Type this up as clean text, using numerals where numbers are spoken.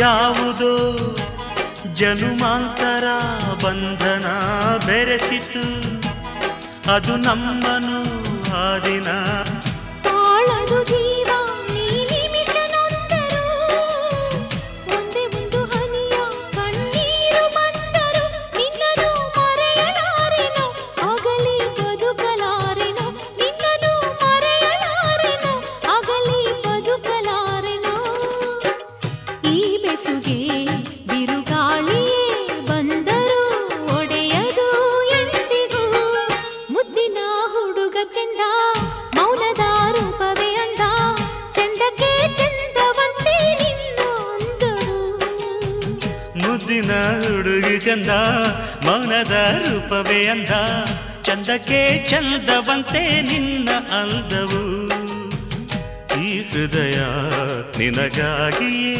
ಯಾವುದೋ ಜನುಮಾಂತರ ಬಂಧನ ಬೆರೆಸಿತು, ಅದು ನಮ್ಮನು ಆ ದಿನ. ತಾಳದು ಜೀವ ನೀ ನಿಮಿಷ ನೊಂದರು, ಒಂದೇ ಒಂದು ಹನಿಯ ಕಣ್ಣೀರು ಬಂದರು, ನಿನ್ನನು ಮರೆಯಲಾರೆನು ಆಗಲಿ ಬದುಕಲಾರೆನು, ನಿನ್ನನು ಮರೆಯಲಾರೆನು ಆಗಲಿ ಬದುಕಲಾರೆನು. ಈ ಬೆಸುಗೆ ಬಿರುಗಾಳಿಯೇ ಬಂದರು ಒಡೆಯದು ಎಂದಿಗೂ, ಮುದ್ದಿನ ಹುಡುಗ ಚಂದ ಮೌನದ ರೂಪವೇ ಅಂದ, ಚಂದಕ್ಕೆ ಚಂದವಂತೆ ನಿನ್ನ ಅಂದರು. ಮುದ್ದಿನ ಹುಡುಗಿ ಚಂದ ಮೌನದ ರೂಪವೇ ಅಂದ, ಚಂದಕ್ಕೆ ಚಂದವಂತೆ ನಿನ್ನ ಅಂದವು. ಈ ಹೃದಯ ನಿನಗಾಗಿಯೇ